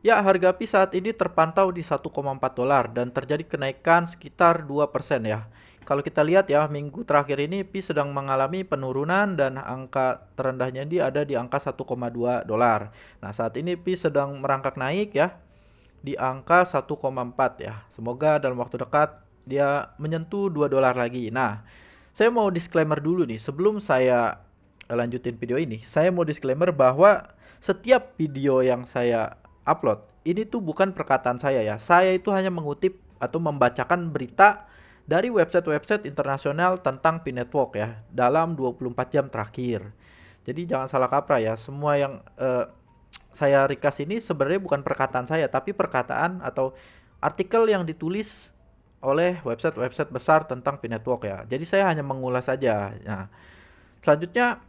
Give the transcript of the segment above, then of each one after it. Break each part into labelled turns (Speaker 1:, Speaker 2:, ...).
Speaker 1: Ya, harga Pi saat ini terpantau di 1,4 dolar dan terjadi kenaikan sekitar 2% ya. Kalau kita lihat ya, minggu terakhir ini Pi sedang mengalami penurunan dan angka terendahnya dia ada di angka 1,2 dolar. Nah, saat ini Pi sedang merangkak naik ya di angka 1,4 ya. Semoga dalam waktu dekat dia menyentuh 2 dolar lagi. Nah, saya mau disclaimer dulu nih sebelum saya lanjutin video ini. Saya mau disclaimer bahwa setiap video yang saya upload ini tuh bukan perkataan saya ya. Saya itu hanya mengutip atau membacakan berita dari website-website internasional tentang P-Network ya dalam 24 jam terakhir. Jadi jangan salah kaprah ya. Semua yang saya rekas ini sebenarnya bukan perkataan saya, tapi perkataan atau artikel yang ditulis oleh website-website besar tentang P-Network ya. Jadi saya hanya mengulas saja. Nah, selanjutnya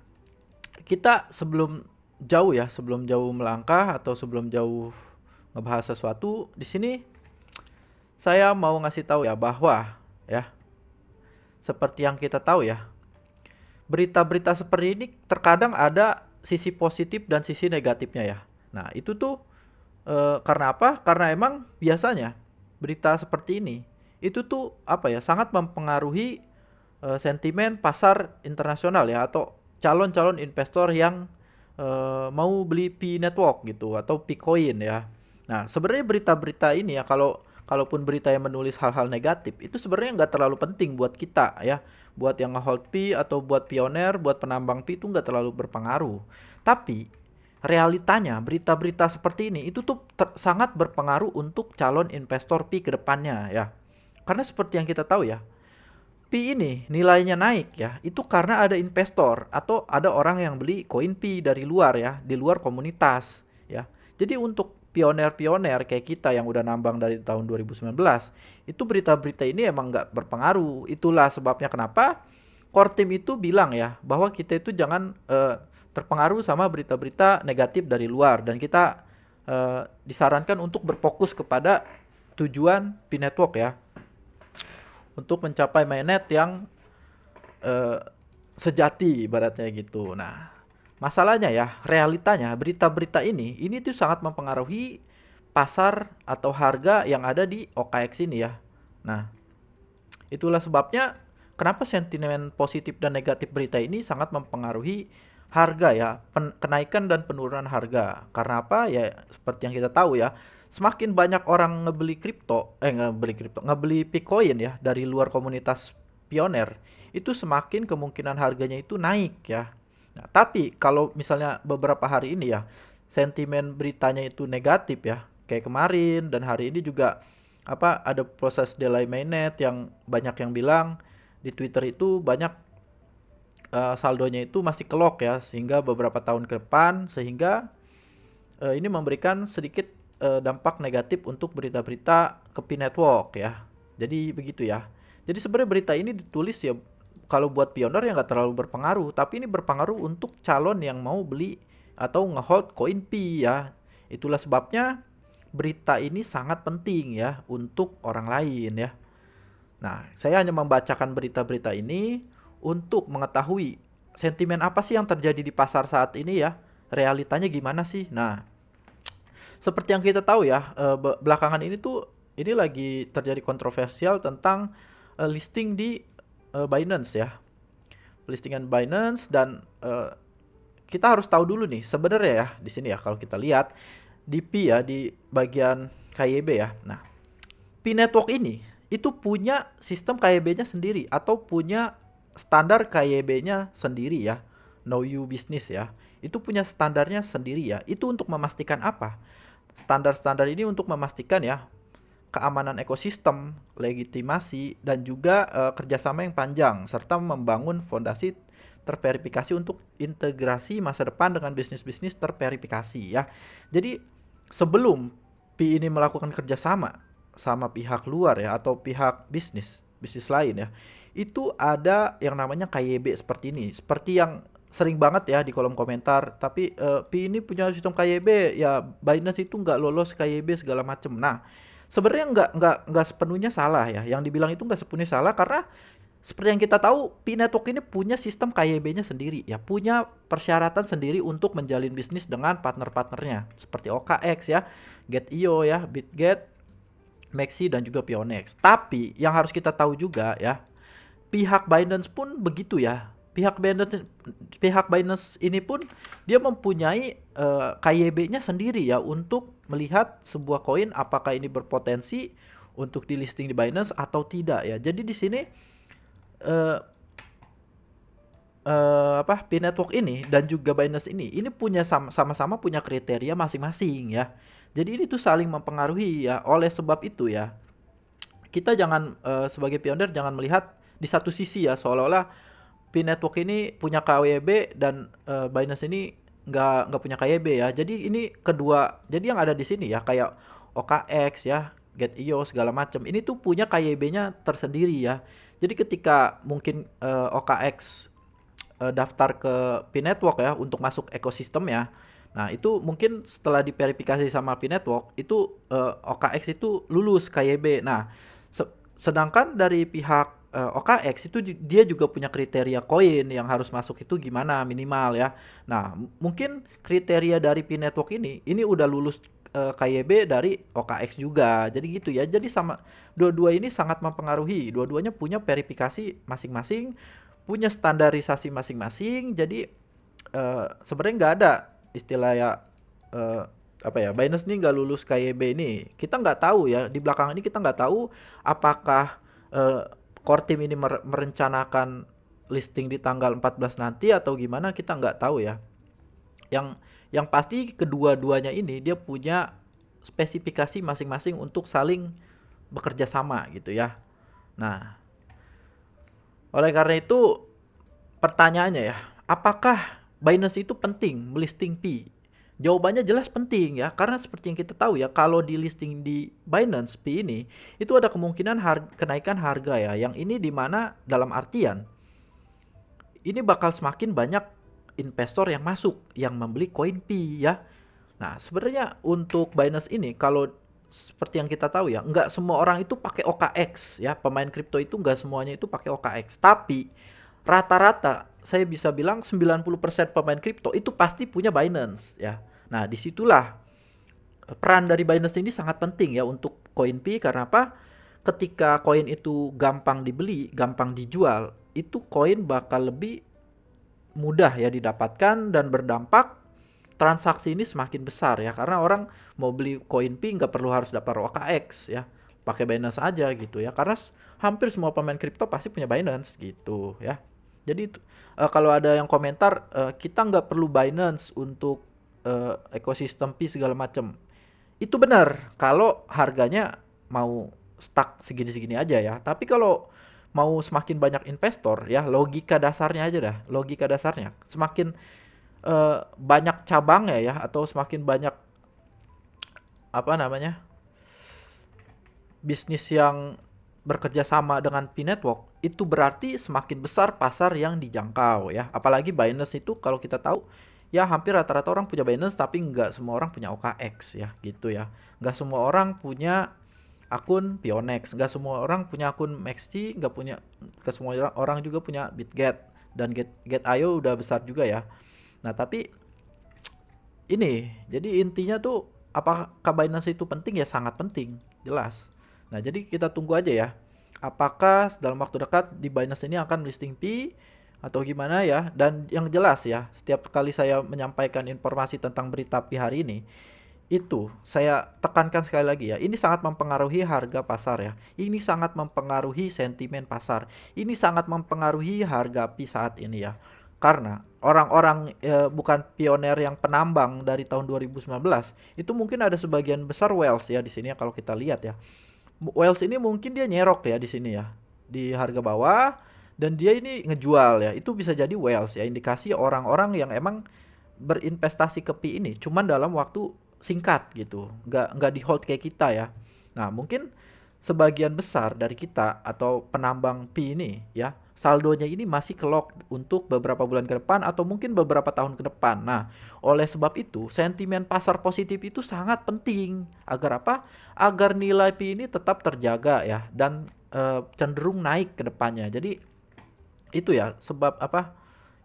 Speaker 1: kita sebelum jauh melangkah atau sebelum jauh ngebahas sesuatu, di sini saya mau ngasih tahu ya bahwa ya, seperti yang kita tahu ya, berita-berita seperti ini terkadang ada sisi positif dan sisi negatifnya ya. Nah, itu tuh karena apa? Karena emang biasanya berita seperti ini itu tuh apa ya, sangat mempengaruhi sentimen pasar internasional ya atau calon-calon investor yang mau beli P network gitu atau Picoin ya. Nah, sebenarnya berita-berita ini ya kalaupun berita yang menulis hal-hal negatif itu sebenarnya nggak terlalu penting buat kita ya. Buat yang nge-hold P atau buat pioner, buat penambang P itu nggak terlalu berpengaruh. Tapi realitanya berita-berita seperti ini itu tuh sangat berpengaruh untuk calon investor P ke depannya ya. Karena seperti yang kita tahu ya, Pi ini nilainya naik ya, itu karena ada investor atau ada orang yang beli koin Pi dari luar ya, di luar komunitas ya. Jadi untuk pioner-pioner kayak kita yang udah nambang dari tahun 2019, itu berita-berita ini emang nggak berpengaruh. Itulah sebabnya kenapa core team itu bilang ya, bahwa kita itu jangan terpengaruh sama berita-berita negatif dari luar dan kita disarankan untuk berfokus kepada tujuan Pi Network ya untuk mencapai mainnet yang eh, sejati ibaratnya gitu. Nah, masalahnya ya, realitanya berita-berita ini tuh sangat mempengaruhi pasar atau harga yang ada di OKX ini ya. Nah, itulah sebabnya kenapa sentimen positif dan negatif berita ini sangat mempengaruhi harga ya, kenaikan dan penurunan harga. Karena apa? Ya seperti yang kita tahu ya, semakin banyak orang ngebeli Bitcoin ya dari luar komunitas pioner, itu semakin kemungkinan harganya itu naik ya. Nah, tapi kalau misalnya beberapa hari ini ya, sentimen beritanya itu negatif ya, kayak kemarin dan hari ini juga apa ada proses delay mainnet yang banyak yang bilang di Twitter itu banyak saldonya itu masih kelok ya sehingga beberapa tahun ke depan sehingga ini memberikan sedikit dampak negatif untuk berita-berita ke Pi Network ya. Jadi begitu ya. Jadi sebenarnya berita ini ditulis ya kalau buat pioner ya nggak terlalu berpengaruh, tapi ini berpengaruh untuk calon yang mau beli atau ngehold koin Pi ya. Itulah sebabnya berita ini sangat penting ya untuk orang lain ya. Nah, saya hanya membacakan berita-berita ini untuk mengetahui sentimen apa sih yang terjadi di pasar saat ini ya. Realitanya gimana sih? Nah, seperti yang kita tahu ya, belakangan ini tuh ini lagi terjadi kontroversial tentang listing di Binance ya. Listingan Binance dan kita harus tahu dulu nih sebenarnya ya di sini ya kalau kita lihat di P ya di bagian KYB ya. Nah, P Network ini itu punya sistem KYB-nya sendiri atau punya standar KYB-nya sendiri ya. Know You Business ya. Itu punya standarnya sendiri ya. Itu untuk memastikan apa? Standar-standar ini untuk memastikan ya keamanan ekosistem, legitimasi, dan juga kerjasama yang panjang, serta membangun fondasi terverifikasi untuk integrasi masa depan dengan bisnis-bisnis terverifikasi ya. Jadi sebelum Pi ini melakukan kerjasama sama pihak luar ya atau pihak bisnis lain ya, itu ada yang namanya KYB seperti ini, seperti yang sering banget ya di kolom komentar. Tapi Pi ini punya sistem KYB ya, Binance itu nggak lolos KYB segala macem. Nah, sebenarnya nggak sepenuhnya salah ya. Yang dibilang itu nggak sepenuhnya salah karena Seperti yang kita tahu, P-Network ini punya sistem KYB-nya sendiri ya, punya persyaratan sendiri untuk menjalin bisnis dengan partner-partnernya seperti OKX ya, Get.io ya, BitGet, Maxi dan juga Pionex. Tapi yang harus kita tahu juga ya, pihak Binance pun begitu ya. Pihak Binance ini pun dia mempunyai KYB-nya sendiri ya untuk melihat sebuah koin apakah ini berpotensi untuk di listing di Binance atau tidak ya. Jadi di sini eh, P-Network ini dan juga Binance ini punya sama-sama punya kriteria masing-masing ya. Jadi ini tuh saling mempengaruhi ya. Oleh sebab itu ya, kita jangan sebagai pioner jangan melihat di satu sisi ya seolah-olah P-Network ini punya KWB dan Binance ini nggak punya KYB ya. Jadi ini kedua, jadi yang ada di sini ya kayak OKX ya, Get.io segala macam. Ini tuh punya KYB-nya tersendiri ya. Jadi ketika mungkin OKX daftar ke P-Network ya untuk masuk ekosistem ya. Nah, itu mungkin setelah diverifikasi sama P-Network itu OKX itu lulus KYB. Nah, sedangkan dari pihak OKX itu dia juga punya kriteria koin yang harus masuk itu gimana minimal ya. Nah, mungkin kriteria dari P-Network ini udah lulus KYB dari OKX juga. Jadi gitu ya. Jadi sama dua-dua ini sangat mempengaruhi. Dua-duanya punya verifikasi masing-masing, punya standarisasi masing-masing. Jadi sebenarnya nggak ada istilah ya eh, apa ya, Binance ini nggak lulus KYB ini. Kita nggak tahu ya, di belakang ini kita nggak tahu apakah eh, core team ini merencanakan listing di tanggal 14 nanti atau gimana, kita nggak tahu ya. Yang pasti kedua-duanya ini dia punya spesifikasi masing-masing untuk saling bekerja sama gitu ya. Nah, oleh karena itu pertanyaannya ya, apakah Binance itu penting melisting P? Jawabannya jelas penting ya, karena seperti yang kita tahu ya, kalau di listing di Binance P ini, itu ada kemungkinan kenaikan harga ya, yang ini dimana dalam artian, ini bakal semakin banyak investor yang masuk, yang membeli koin P ya. Nah, sebenarnya untuk Binance ini, kalau seperti yang kita tahu ya, nggak semua orang itu pakai OKX ya, pemain kripto itu nggak semuanya itu pakai OKX, tapi rata-rata saya bisa bilang 90% pemain kripto itu pasti punya Binance ya. Nah, disitulah peran dari Binance ini sangat penting ya untuk koin P. Karena apa? Ketika koin itu gampang dibeli, gampang dijual, itu koin bakal lebih mudah ya didapatkan dan berdampak transaksi ini semakin besar ya, karena orang mau beli koin P nggak perlu harus daftar OKX ya, pakai Binance aja gitu ya, karena hampir semua pemain kripto pasti punya Binance gitu ya. Jadi kalau ada yang komentar kita nggak perlu Binance untuk ekosistem P segala macam, itu benar kalau harganya mau stuck segini-segini aja ya. Tapi kalau mau semakin banyak investor ya, logika dasarnya aja dah, logika dasarnya semakin banyak cabangnya ya, atau semakin banyak apa namanya, bisnis yang bekerja sama dengan P-Network, itu berarti semakin besar pasar yang dijangkau ya. Apalagi Binance itu kalau kita tahu ya hampir rata-rata orang punya Binance, tapi nggak semua orang punya OKX ya gitu ya. Nggak semua orang punya akun Pionex, nggak semua orang punya akun Maxi, nggak semua orang juga punya BitGet, dan Get.io udah besar juga ya. Nah, tapi ini, jadi intinya tuh apakah Binance itu penting ya, sangat penting, jelas. Nah, jadi kita tunggu aja ya. Apakah dalam waktu dekat di Binance ini akan listing P atau gimana ya? Dan yang jelas ya, setiap kali saya menyampaikan informasi tentang berita P hari ini, itu saya tekankan sekali lagi ya, ini sangat mempengaruhi harga pasar ya. Ini sangat mempengaruhi sentimen pasar. Ini sangat mempengaruhi harga P saat ini ya. Karena orang-orang bukan pioner yang penambang dari tahun 2019, itu mungkin ada sebagian besar whales ya di sini ya, kalau kita lihat ya. Whales ini mungkin dia nyerok ya di sini ya, di harga bawah, dan dia ini ngejual ya. Itu bisa jadi whales ya, indikasi orang-orang yang emang berinvestasi ke P ini cuman dalam waktu singkat gitu, nggak di hold kayak kita ya. Nah, mungkin sebagian besar dari kita atau penambang P ini ya, saldonya ini masih kelok untuk beberapa bulan ke depan atau mungkin beberapa tahun ke depan. Nah, oleh sebab itu sentimen pasar positif itu sangat penting agar apa? Agar nilai P ini tetap terjaga ya, dan cenderung naik ke depannya. Jadi Itu ya sebab apa?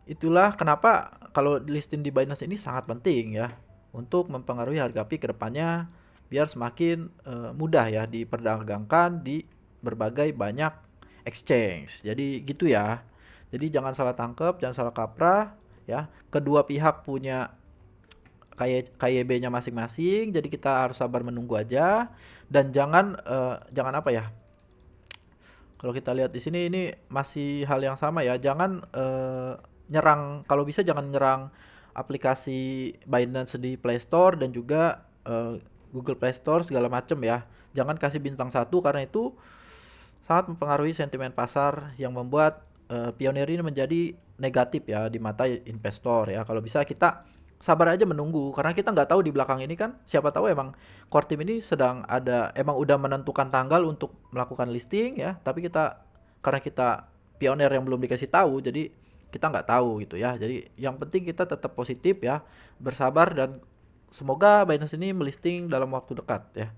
Speaker 1: Itulah kenapa kalau listing di Binance ini sangat penting ya untuk mempengaruhi harga Pi ke depannya biar semakin mudah ya diperdagangkan di berbagai banyak exchange. Jadi gitu ya. Jadi jangan salah tangkap, jangan salah kaprah ya. Kedua pihak punya KYB-nya masing-masing, jadi kita harus sabar menunggu aja dan jangan apa ya? Kalau kita lihat di sini ini masih hal yang sama ya. Jangan nyerang, kalau bisa jangan nyerang aplikasi Binance di Play Store dan juga Google Play Store segala macam ya. Jangan kasih bintang satu karena itu sangat mempengaruhi sentimen pasar yang membuat Pioneer ini menjadi negatif ya di mata investor ya. Kalau bisa kita sabar aja menunggu karena kita nggak tahu di belakang ini kan siapa tahu emang core team ini sedang ada emang udah menentukan tanggal untuk melakukan listing ya, tapi karena kita pioneer yang belum dikasih tahu jadi kita nggak tahu gitu ya. Jadi yang penting kita tetap positif ya, bersabar dan semoga Binance ini melisting dalam waktu dekat ya.